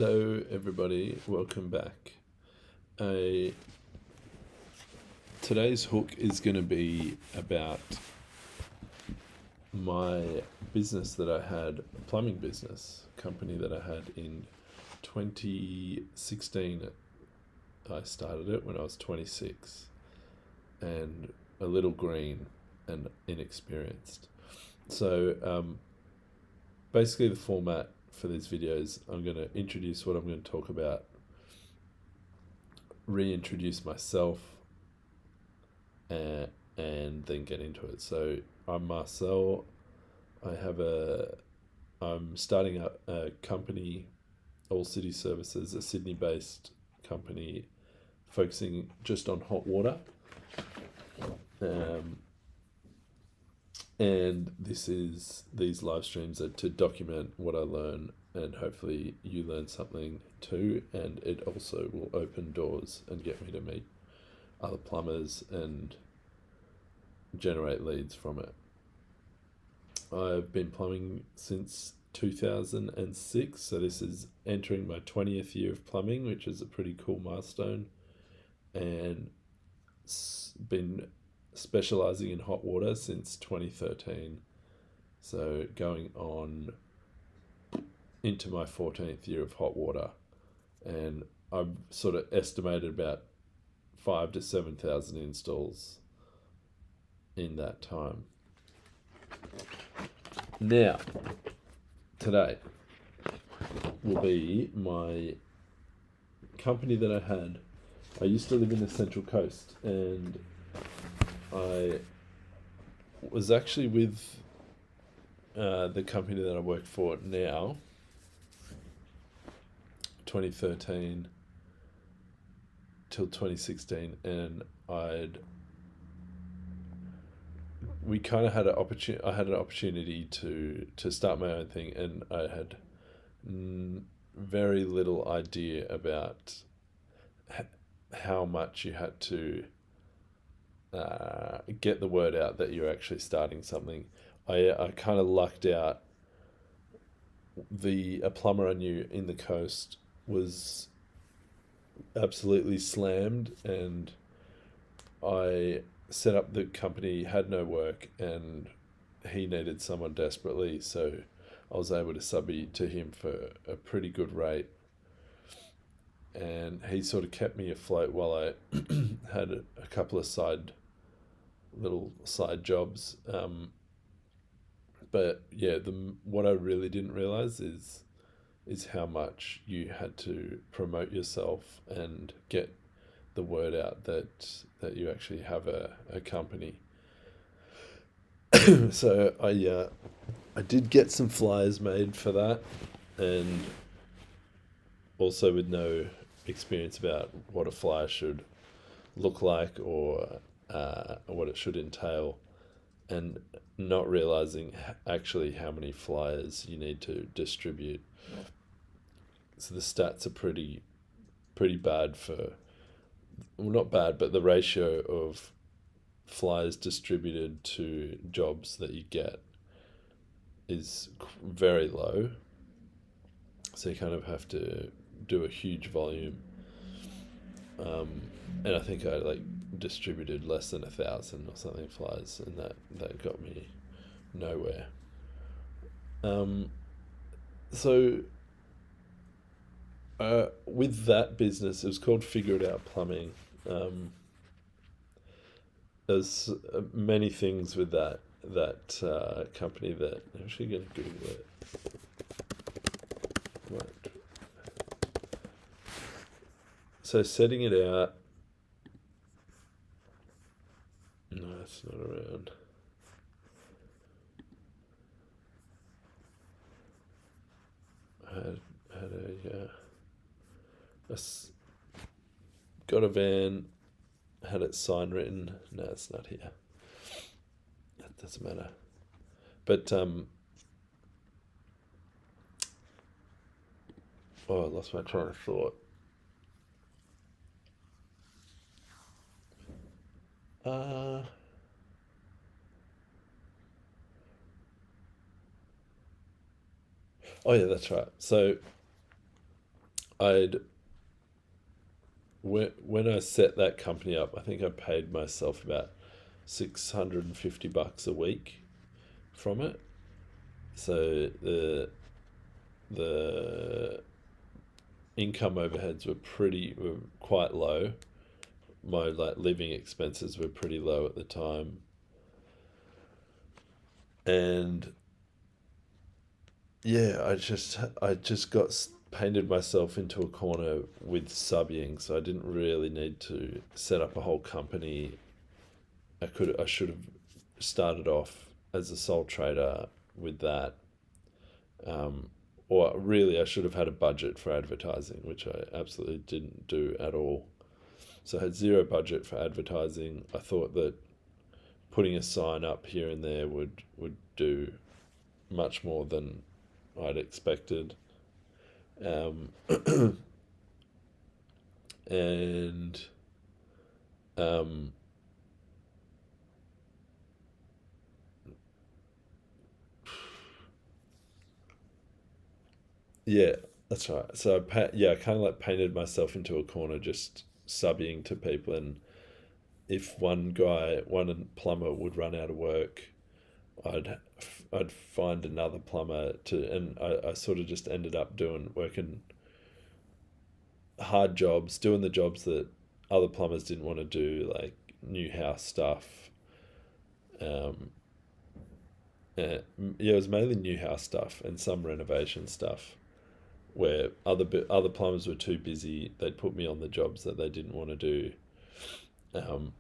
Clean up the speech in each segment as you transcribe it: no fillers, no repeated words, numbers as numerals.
Hello, everybody. Welcome back. Uh, Today's hook is going to be about my business that I had, a plumbing business company that I had in 2016. I started it when I was 26 and a little green and inexperienced. So, basically, the format for these videos, I'm going to introduce what I'm going to talk about, reintroduce myself, and then get into it. So I'm Marcel. I'm starting up a company, All City Services, a Sydney-based company focusing just on hot water. And these live streams are to document what I learn, and hopefully you learn something too. And it also will open doors and get me to meet other plumbers and generate leads from it. I've been plumbing since 2006, so this is entering my 20th year of plumbing, which is a pretty cool milestone, and been specializing in hot water since 2013, so going on into my 14th year of hot water, and I've sort of estimated about 5 to 7,000 installs in that time. Now, today will be my company that I had. I used to live in the Central Coast, and I was actually with the company that I work for now, 2013 till 2016, and we kind of had an opportunity. I had an opportunity to start my own thing, and I had very little idea about how much you had to get the word out that you're actually starting something. I kind of lucked out. A plumber I knew in the coast was absolutely slammed, and I set up the company, had no work, and he needed someone desperately, so I was able to sub to him for a pretty good rate, and he sort of kept me afloat while I had a couple of little side jobs. But yeah, what I really didn't realize is how much you had to promote yourself and get the word out that you actually have a company. So I did get some flyers made for that, and also with no experience about what a flyer should look like, or what it should entail, and not realizing actually how many flyers you need to distribute. So the stats are pretty bad for, well, not bad, but the ratio of flyers distributed to jobs that you get is very low. So you kind of have to do a huge volume. And I think I distributed less than 1,000 or something flyers, and that got me nowhere. So with that business, it was called Figure It Out Plumbing. There's many things with that company that I'm actually going to Google it. Right. So setting it out. No, it's not around. I had got a van, had it sign written. No, it's not here. That doesn't matter. But oh, I lost my train of thought. Oh yeah, that's right. So I'd when I set that company up, I think I paid myself about $650 a week from it. So the income overheads were quite low. My like living expenses were pretty low at the time, and yeah, I just got painted myself into a corner with subbing, so I didn't really need to set up a whole company. I should have started off as a sole trader with that. Um, or really, I should have had a budget for advertising, which I absolutely didn't do at all. So I had zero budget for advertising. I thought that putting a sign up here and there would do much more than I'd expected. Um, and um, yeah, that's right. So I kind of like painted myself into a corner, just subbing to people, and if one plumber would run out of work, I'd I'd find another plumber to, and I sort of just ended up working hard jobs, doing the jobs that other plumbers didn't want to do, like new house stuff. Um, yeah, it was mainly new house stuff and some renovation stuff. Where other plumbers were too busy, they'd put me on the jobs that they didn't want to do, um,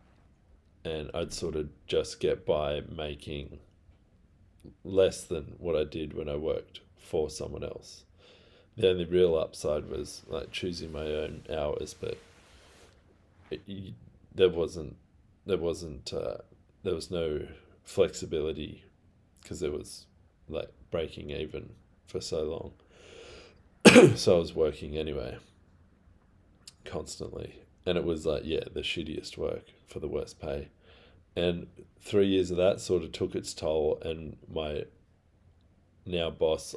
and I'd sort of just get by making less than what I did when I worked for someone else. The only real upside was like choosing my own hours, but it, there wasn't there wasn't there was no flexibility because there was like breaking even for so long. So I was working anyway, constantly, and it was like the shittiest work for the worst pay. And 3 years of that sort of took its toll, and my now boss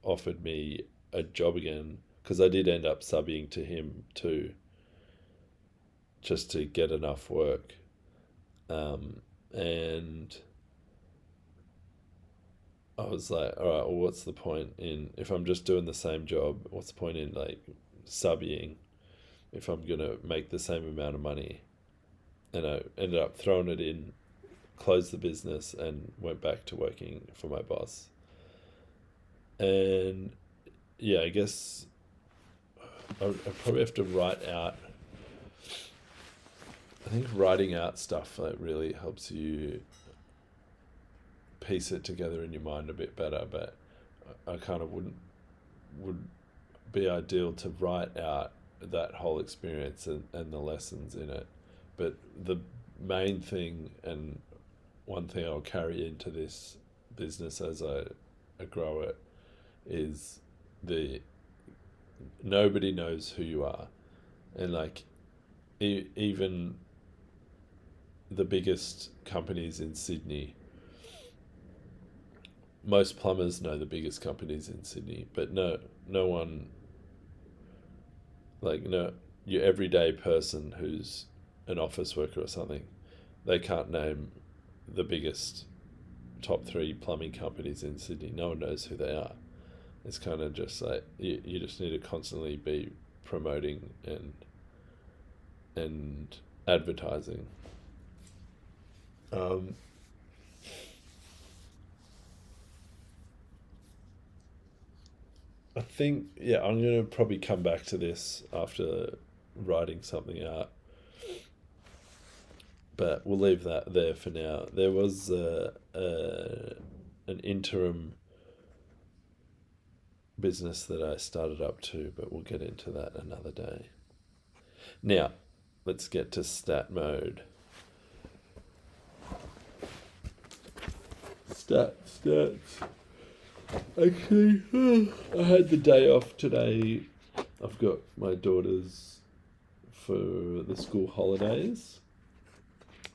offered me a job again because I did end up subbing to him too, just to get enough work. And I was like, all right, well, what's the point in if I'm just doing the same job? What's the point in like subbing if I'm gonna make the same amount of money? And I ended up throwing it in, closed the business, and went back to working for my boss. And yeah, I guess I probably have to write out. I think writing out stuff like really helps you piece it together in your mind a bit better. But I kind of would be ideal to write out that whole experience and the lessons in it. But the main thing, and one thing I'll carry into this business as I grow it, is the nobody knows who you are. And like even the biggest companies in Sydney, most plumbers know the biggest companies in Sydney, but no one, like no your everyday person who's an office worker or something, they can't name the biggest top three plumbing companies in Sydney. No one knows who they are. It's kind of just like you just need to constantly be promoting and advertising. Um, I think I'm gonna probably come back to this after writing something out, but we'll leave that there for now. There was an interim business that I started up too, but we'll get into that another day. Now, let's get to stat mode. Stats. Actually, I had the day off today. I've got my daughters for the school holidays,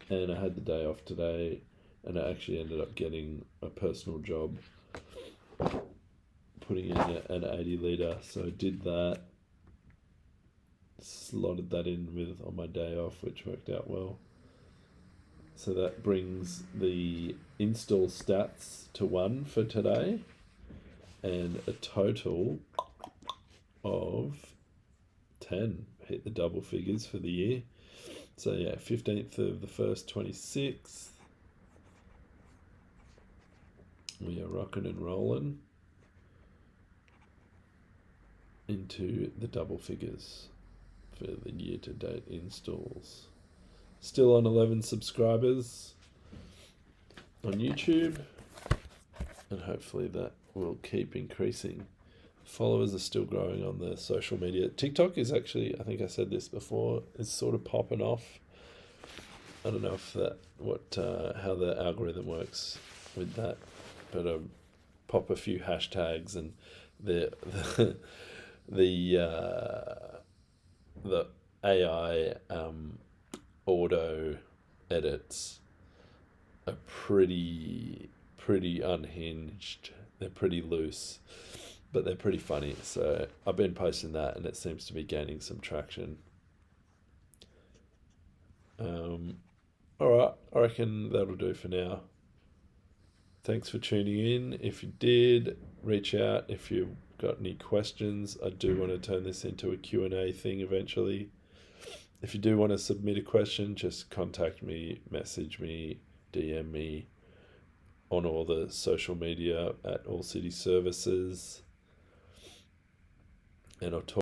and I had the day off today, and I actually ended up getting a personal job putting in an 80 litre, so I did that. slotted that in with on my day off, which worked out well. So that brings the install stats to 1 for today, and a total of 10. Hit the double figures for the year. So yeah, 15th of the 1st, 26th. We are rocking and rolling into the double figures for the year-to-date installs. Still on 11 subscribers on YouTube, and hopefully that will keep increasing. Followers are still growing on the social media. TikTok is actually, I think I said this before, is sort of popping off. I don't know if how the algorithm works with that, but pop a few hashtags, and the the AI auto edits are pretty unhinged. They're pretty loose, but they're pretty funny. So I've been posting that, and it seems to be gaining some traction. All right, I reckon that'll do for now. Thanks for tuning in. If you did, reach out if you've got any questions. I do want to turn this into a Q&A thing eventually. If you do want to submit a question, just contact me, message me, DM me on all the social media at All City Services, and I'll talk